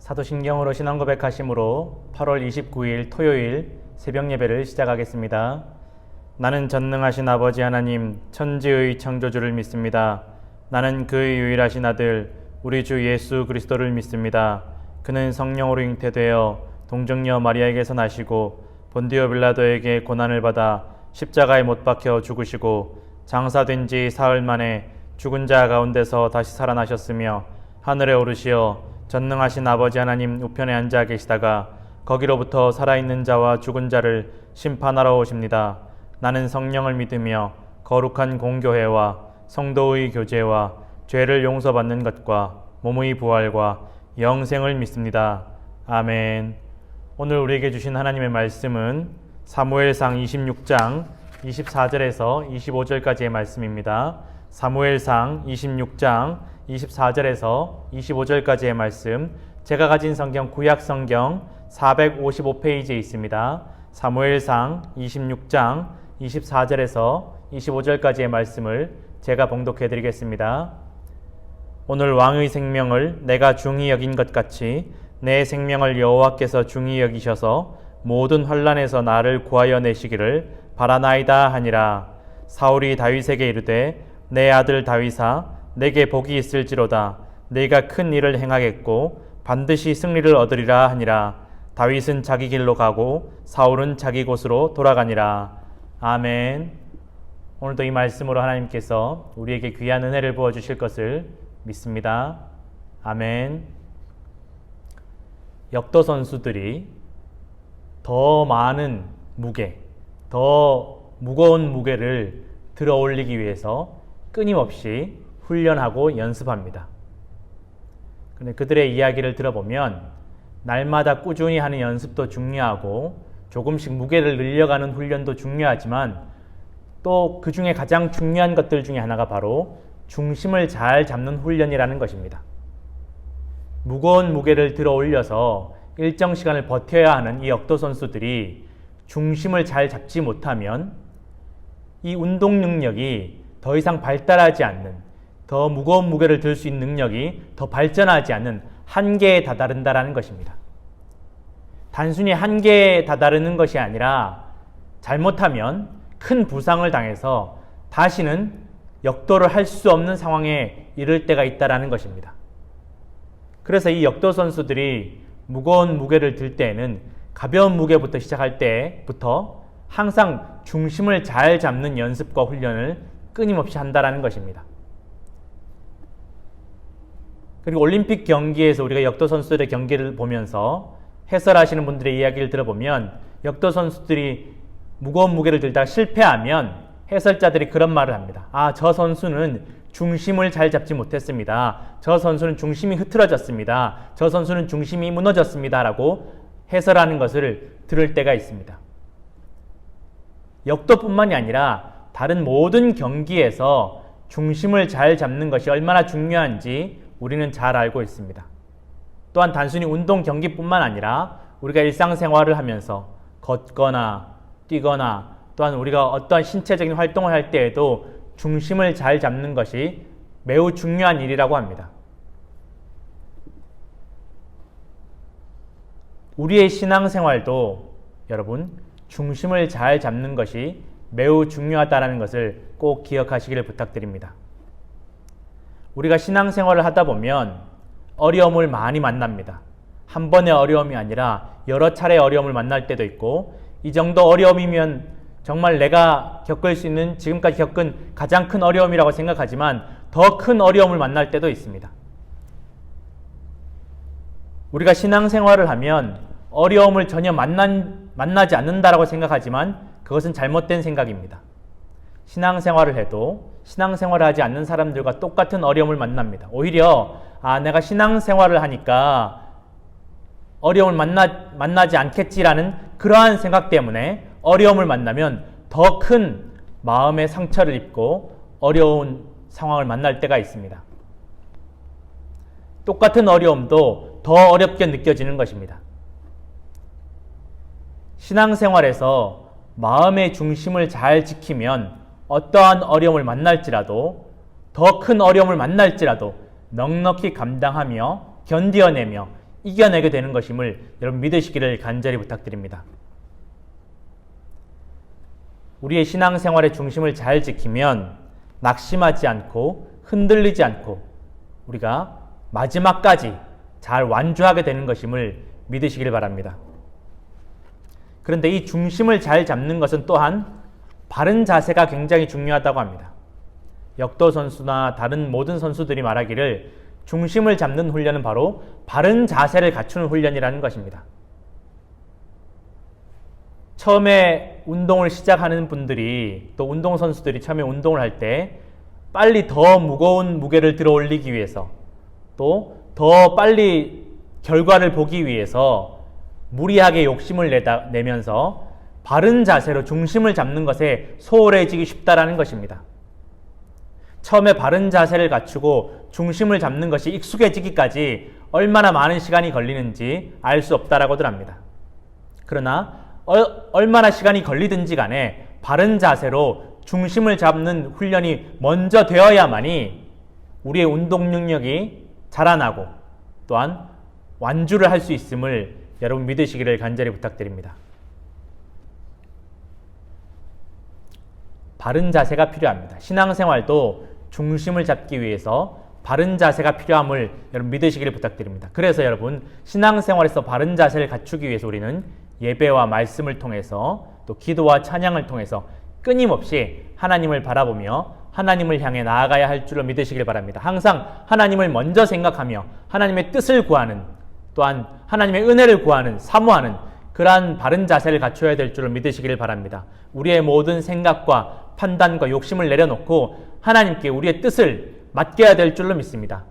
사도신경으로 신앙 고백하심으로 8월 29일 토요일 새벽 예배를 시작하겠습니다. 나는 전능하신 아버지 하나님 천지의 창조주를 믿습니다. 나는 그의 유일하신 아들 우리 주 예수 그리스도를 믿습니다. 그는 성령으로 잉태되어 동정녀 마리아에게서 나시고 본디오 빌라도에게 고난을 받아 십자가에 못 박혀 죽으시고 장사된 지 사흘 만에 죽은 자 가운데서 다시 살아나셨으며 하늘에 오르시어 전능하신 아버지 하나님 우편에 앉아 계시다가 거기로부터 살아있는 자와 죽은 자를 심판하러 오십니다. 나는 성령을 믿으며 거룩한 공교회와 성도의 교제와 죄를 용서받는 것과 몸의 부활과 영생을 믿습니다. 아멘. 오늘 우리에게 주신 하나님의 말씀은 사무엘상 26장 24절에서 25절까지의 말씀입니다. 사무엘상 26장 24절에서 25절까지의 말씀, 제가 가진 성경 구약성경 455페이지에 있습니다. 사무엘상 26장 24절에서 25절까지의 말씀을 제가 봉독해 드리겠습니다. 오늘 왕의 생명을 내가 중히 여긴 것 같이 내 생명을 여호와께서 중히 여기셔서 모든 환난에서 나를 구하여 내시기를 바라나이다 하니라. 사울이 다윗에게 이르되 내 아들 다윗아 내게 복이 있을지로다. 네가 큰 일을 행하겠고 반드시 승리를 얻으리라 하니라. 다윗은 자기 길로 가고 사울은 자기 곳으로 돌아가니라. 아멘. 오늘도 이 말씀으로 하나님께서 우리에게 귀한 은혜를 부어주실 것을 믿습니다. 아멘. 역도 선수들이 더 많은 무게, 더 무거운 무게를 들어 올리기 위해서 끊임없이 훈련하고 연습합니다. 그런데 그들의 이야기를 들어보면 날마다 꾸준히 하는 연습도 중요하고 조금씩 무게를 늘려가는 훈련도 중요하지만 또 그 중에 가장 중요한 것들 중에 하나가 바로 중심을 잘 잡는 훈련이라는 것입니다. 무거운 무게를 들어 올려서 일정 시간을 버텨야 하는 이 역도 선수들이 중심을 잘 잡지 못하면 이 운동 능력이 더 이상 발달하지 않는, 더 무거운 무게를 들 수 있는 능력이 더 발전하지 않는 한계에 다다른다는 것입니다. 단순히 한계에 다다르는 것이 아니라 잘못하면 큰 부상을 당해서 다시는 역도를 할 수 없는 상황에 이를 때가 있다는 것입니다. 그래서 이 역도 선수들이 무거운 무게를 들 때에는 가벼운 무게부터 시작할 때부터 항상 중심을 잘 잡는 연습과 훈련을 끊임없이 한다는 것입니다. 그리고 올림픽 경기에서 우리가 역도 선수들의 경기를 보면서 해설하시는 분들의 이야기를 들어보면 역도 선수들이 무거운 무게를 들다가 실패하면 해설자들이 그런 말을 합니다. 저 선수는 중심을 잘 잡지 못했습니다. 저 선수는 중심이 흐트러졌습니다. 저 선수는 중심이 무너졌습니다. 라고 해설하는 것을 들을 때가 있습니다. 역도뿐만이 아니라 다른 모든 경기에서 중심을 잘 잡는 것이 얼마나 중요한지 우리는 잘 알고 있습니다. 또한 단순히 운동 경기뿐만 아니라 우리가 일상생활을 하면서 걷거나 뛰거나 또한 우리가 어떤 신체적인 활동을 할 때에도 중심을 잘 잡는 것이 매우 중요한 일이라고 합니다. 우리의 신앙생활도 여러분 중심을 잘 잡는 것이 매우 중요하다는 것을 꼭 기억하시기를 부탁드립니다. 우리가 신앙생활을 하다 보면 어려움을 많이 만납니다. 한 번의 어려움이 아니라 여러 차례 어려움을 만날 때도 있고 이 정도 어려움이면 정말 내가 겪을 수 있는 지금까지 겪은 가장 큰 어려움이라고 생각하지만 더 큰 어려움을 만날 때도 있습니다. 우리가 신앙생활을 하면 어려움을 전혀 만나지 않는다라고 생각하지만 그것은 잘못된 생각입니다. 신앙생활을 해도 신앙생활을 하지 않는 사람들과 똑같은 어려움을 만납니다. 오히려 내가 신앙생활을 하니까 어려움을 만나지 않겠지라는 그러한 생각 때문에 어려움을 만나면 더 큰 마음의 상처를 입고 어려운 상황을 만날 때가 있습니다. 똑같은 어려움도 더 어렵게 느껴지는 것입니다. 신앙생활에서 마음의 중심을 잘 지키면 어떠한 어려움을 만날지라도 더 큰 어려움을 만날지라도 넉넉히 감당하며 견뎌내며 이겨내게 되는 것임을 여러분 믿으시기를 간절히 부탁드립니다. 우리의 신앙생활의 중심을 잘 지키면 낙심하지 않고 흔들리지 않고 우리가 마지막까지 잘 완주하게 되는 것임을 믿으시길 바랍니다. 그런데 이 중심을 잘 잡는 것은 또한 바른 자세가 굉장히 중요하다고 합니다. 역도 선수나 다른 모든 선수들이 말하기를 중심을 잡는 훈련은 바로 바른 자세를 갖추는 훈련이라는 것입니다. 처음에 운동을 시작하는 분들이 또 운동선수들이 처음에 운동을 할 때 빨리 더 무거운 무게를 들어 올리기 위해서 또 더 빨리 결과를 보기 위해서 무리하게 욕심을 내면서 바른 자세로 중심을 잡는 것에 소홀해지기 쉽다라는 것입니다. 처음에 바른 자세를 갖추고 중심을 잡는 것이 익숙해지기까지 얼마나 많은 시간이 걸리는지 알 수 없다라고들 합니다. 그러나 얼마나 시간이 걸리든지 간에 바른 자세로 중심을 잡는 훈련이 먼저 되어야만이 우리의 운동 능력이 자라나고 또한 완주를 할 수 있음을 여러분 믿으시기를 간절히 부탁드립니다. 바른 자세가 필요합니다. 신앙생활도 중심을 잡기 위해서 바른 자세가 필요함을 여러분 믿으시기를 부탁드립니다. 그래서 여러분 신앙생활에서 바른 자세를 갖추기 위해서 우리는 예배와 말씀을 통해서 또 기도와 찬양을 통해서 끊임없이 하나님을 바라보며 하나님을 향해 나아가야 할 줄로 믿으시길 바랍니다. 항상 하나님을 먼저 생각하며 하나님의 뜻을 구하는 또한 하나님의 은혜를 구하는 사모하는 그러한 바른 자세를 갖춰야 될 줄로 믿으시길 바랍니다. 우리의 모든 생각과 판단과 욕심을 내려놓고 하나님께 우리의 뜻을 맡겨야 될 줄로 믿습니다.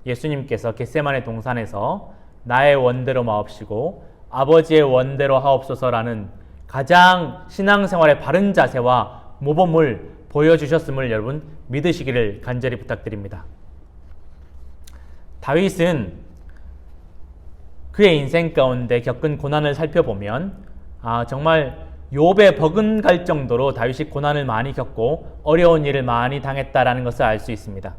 예수님께서 겟세마네 동산에서 나의 원대로 마옵시고 아버지의 원대로 하옵소서라는 가장 신앙생활의 바른 자세와 모범을 보여주셨음을 여러분 믿으시기를 간절히 부탁드립니다. 다윗은 그의 인생 가운데 겪은 고난을 살펴보면 정말 욥에 버금갈 정도로 다윗이 고난을 많이 겪고 어려운 일을 많이 당했다라는 것을 알 수 있습니다.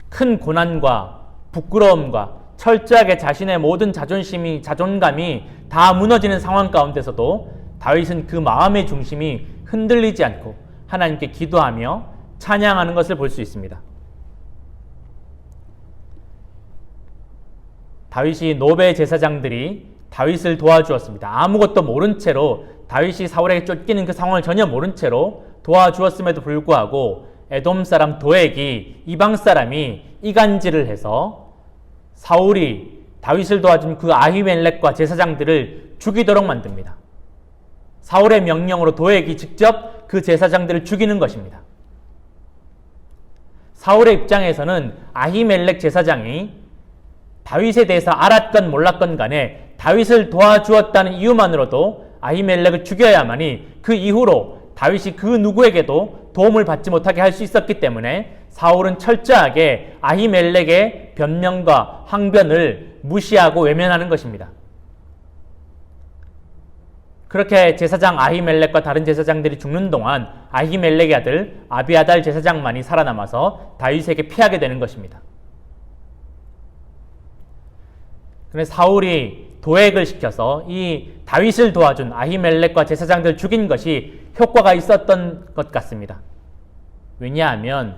큰 고난과 부끄러움과 철저하게 자신의 모든 자존감이 다 무너지는 상황 가운데서도 다윗은 그 마음의 중심이 흔들리지 않고 하나님께 기도하며 찬양하는 것을 볼 수 있습니다. 다윗이 노베 제사장들이 다윗을 도와주었습니다. 아무것도 모른 채로 다윗이 사울에게 쫓기는 그 상황을 전혀 모른 채로 도와주었음에도 불구하고 에돔 사람 도액이 이방 사람이 이간질을 해서 사울이 다윗을 도와준 그 아히멜렉과 제사장들을 죽이도록 만듭니다. 사울의 명령으로 도액이 직접 그 제사장들을 죽이는 것입니다. 사울의 입장에서는 아히멜렉 제사장이 다윗에 대해서 알았건 몰랐건 간에 다윗을 도와주었다는 이유만으로도 아히멜렉을 죽여야만이 그 이후로 다윗이 그 누구에게도 도움을 받지 못하게 할 수 있었기 때문에 사울은 철저하게 아히멜렉의 변명과 항변을 무시하고 외면하는 것입니다. 그렇게 제사장 아히멜렉과 다른 제사장들이 죽는 동안 아히멜렉의 아들 아비아달 제사장만이 살아남아서 다윗에게 피하게 되는 것입니다. 그래서 사울이 도액을 시켜서 이 다윗을 도와준 아히멜렉과 제사장들을 죽인 것이 효과가 있었던 것 같습니다. 왜냐하면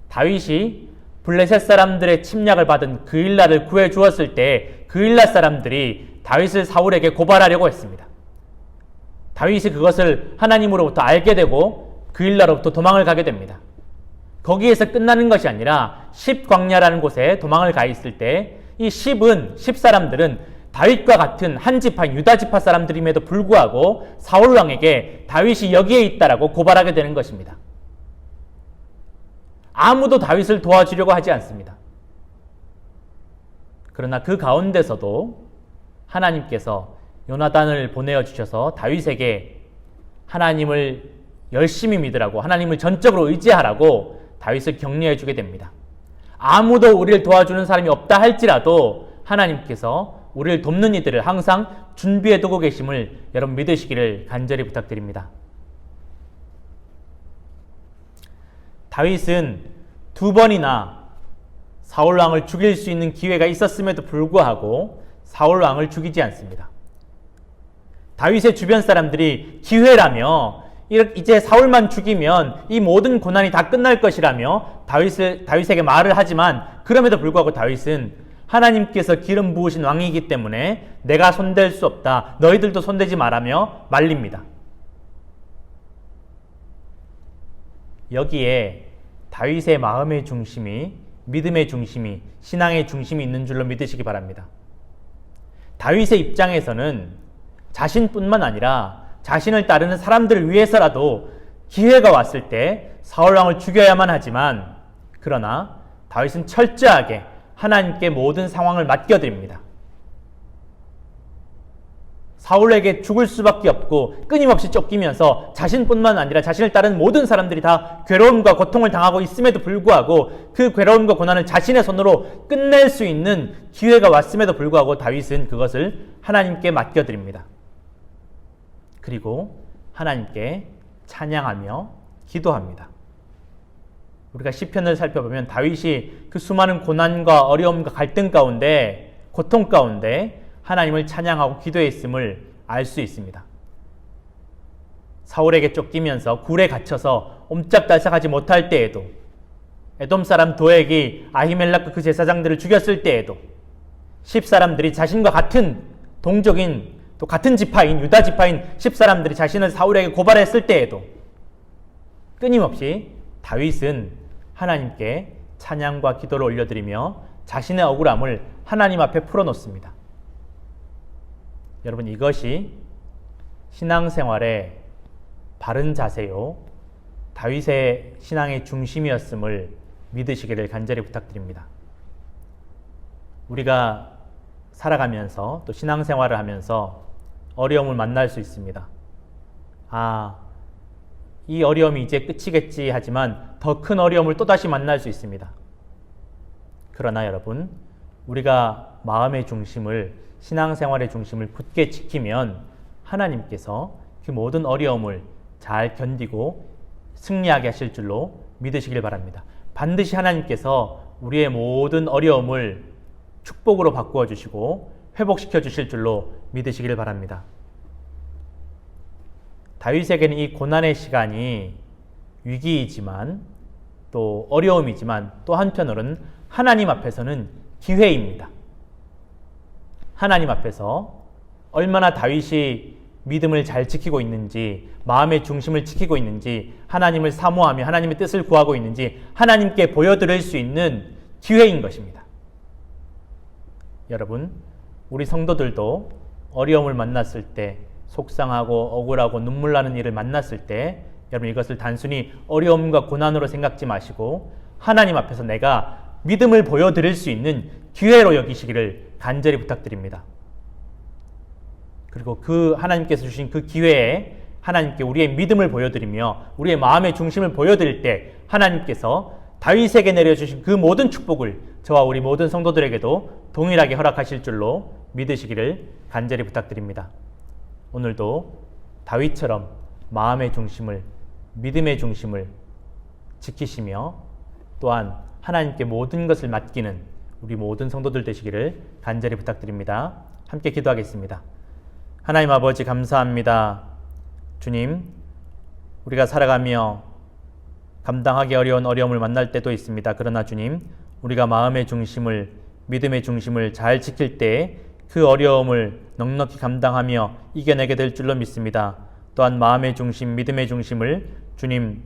다윗이 블레셋 사람들의 침략을 받은 그일라를 구해 주었을 때 그일라 사람들이 다윗을 사울에게 고발하려고 했습니다. 다윗이 그것을 하나님으로부터 알게 되고 그일라로부터 도망을 가게 됩니다. 거기에서 끝나는 것이 아니라 십광야라는 곳에 도망을 가 있을 때 이 십 사람들은 다윗과 같은 한 지파 유다 지파 사람들임에도 불구하고 사울 왕에게 다윗이 여기에 있다라고 고발하게 되는 것입니다. 아무도 다윗을 도와주려고 하지 않습니다. 그러나 그 가운데서도 하나님께서 요나단을 보내어 주셔서 다윗에게 하나님을 열심히 믿으라고 하나님을 전적으로 의지하라고 다윗을 격려해 주게 됩니다. 아무도 우리를 도와주는 사람이 없다 할지라도 하나님께서 우리를 돕는 이들을 항상 준비해 두고 계심을 여러분 믿으시기를 간절히 부탁드립니다. 다윗은 2번이나 사울 왕을 죽일 수 있는 기회가 있었음에도 불구하고 사울 왕을 죽이지 않습니다. 다윗의 주변 사람들이 기회라며 이제 사울만 죽이면 이 모든 고난이 다 끝날 것이라며 다윗에게 말을 하지만 그럼에도 불구하고 다윗은 하나님께서 기름 부으신 왕이기 때문에 내가 손댈 수 없다. 너희들도 손대지 말라며 말립니다. 여기에 다윗의 마음의 중심이, 믿음의 중심이, 신앙의 중심이 있는 줄로 믿으시기 바랍니다. 다윗의 입장에서는 자신뿐만 아니라 자신을 따르는 사람들을 위해서라도 기회가 왔을 때 사울왕을 죽여야만 하지만, 그러나 다윗은 철저하게 하나님께 모든 상황을 맡겨드립니다. 사울에게 죽을 수밖에 없고 끊임없이 쫓기면서 자신뿐만 아니라 자신을 따르는 모든 사람들이 다 괴로움과 고통을 당하고 있음에도 불구하고 그 괴로움과 고난을 자신의 손으로 끝낼 수 있는 기회가 왔음에도 불구하고 다윗은 그것을 하나님께 맡겨드립니다. 그리고 하나님께 찬양하며 기도합니다. 우리가 시편을 살펴보면 다윗이 그 수많은 고난과 어려움과 갈등 가운데, 고통 가운데 하나님을 찬양하고 기도했음을 알 수 있습니다. 사울에게 쫓기면서 굴에 갇혀서 옴짝달싹하지 못할 때에도, 에돔 사람 도액이 아히멜렉과 그 제사장들을 죽였을 때에도, 10사람들이 자신과 같은 동족인, 또 같은 지파인, 유다 지파인 10사람들이 자신을 사울에게 고발했을 때에도 끊임없이 다윗은 하나님께 찬양과 기도를 올려드리며 자신의 억울함을 하나님 앞에 풀어놓습니다. 여러분, 이것이 신앙생활의 바른 자세요, 다윗의 신앙의 중심이었음을 믿으시기를 간절히 부탁드립니다. 우리가 살아가면서 또 신앙생활을 하면서 어려움을 만날 수 있습니다. 이 어려움이 이제 끝이겠지 하지만 더 큰 어려움을 또다시 만날 수 있습니다. 그러나 여러분, 우리가 마음의 중심을, 신앙생활의 중심을 굳게 지키면 하나님께서 그 모든 어려움을 잘 견디고 승리하게 하실 줄로 믿으시길 바랍니다. 반드시 하나님께서 우리의 모든 어려움을 축복으로 바꾸어 주시고 회복시켜 주실 줄로 믿으시길 바랍니다. 다윗에게는 이 고난의 시간이 위기이지만 또 어려움이지만 또 한편으로는 하나님 앞에서는 기회입니다. 하나님 앞에서 얼마나 다윗이 믿음을 잘 지키고 있는지, 마음의 중심을 지키고 있는지, 하나님을 사모하며 하나님의 뜻을 구하고 있는지 하나님께 보여드릴 수 있는 기회인 것입니다. 여러분, 우리 성도들도 어려움을 만났을 때, 속상하고 억울하고 눈물 나는 일을 만났을 때 여러분, 이것을 단순히 어려움과 고난으로 생각지 마시고 하나님 앞에서 내가 믿음을 보여드릴 수 있는 기회로 여기시기를 간절히 부탁드립니다. 그리고 그 하나님께서 주신 그 기회에 하나님께 우리의 믿음을 보여드리며 우리의 마음의 중심을 보여드릴 때 하나님께서 다윗에게 내려주신 그 모든 축복을 저와 우리 모든 성도들에게도 동일하게 허락하실 줄로 믿으시기를 간절히 부탁드립니다. 오늘도 다윗처럼 마음의 중심을, 믿음의 중심을 지키시며 또한 하나님께 모든 것을 맡기는 우리 모든 성도들 되시기를 간절히 부탁드립니다. 함께 기도하겠습니다. 하나님 아버지, 감사합니다. 주님, 우리가 살아가며 감당하기 어려운 어려움을 만날 때도 있습니다. 그러나 주님, 우리가 마음의 중심을, 믿음의 중심을 잘 지킬 때 그 어려움을 넉넉히 감당하며 이겨내게 될 줄로 믿습니다. 또한 마음의 중심, 믿음의 중심을 주님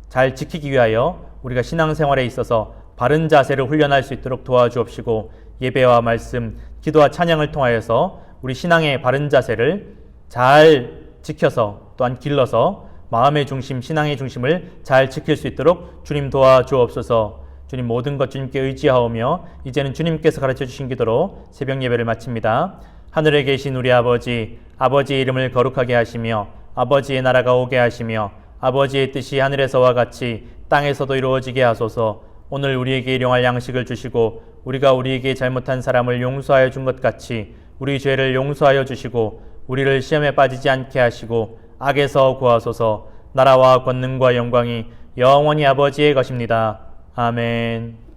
잘 지키기 위하여 우리가 신앙생활에 있어서 바른 자세를 훈련할 수 있도록 도와주옵시고, 예배와 말씀, 기도와 찬양을 통하여서 우리 신앙의 바른 자세를 잘 지켜서 또한 길러서 마음의 중심, 신앙의 중심을 잘 지킬 수 있도록 주님 도와주옵소서. 주님, 모든 것 주님께 의지하오며 이제는 주님께서 가르쳐 주신 기도로 새벽 예배를 마칩니다. 하늘에 계신 우리 아버지, 아버지의 이름을 거룩하게 하시며 아버지의 나라가 오게 하시며 아버지의 뜻이 하늘에서와 같이 땅에서도 이루어지게 하소서. 오늘 우리에게 일용할 양식을 주시고 우리가 우리에게 잘못한 사람을 용서하여 준 것 같이 우리 죄를 용서하여 주시고 우리를 시험에 빠지지 않게 하시고 악에서 구하소서. 나라와 권능과 영광이 영원히 아버지의 것입니다. 아멘.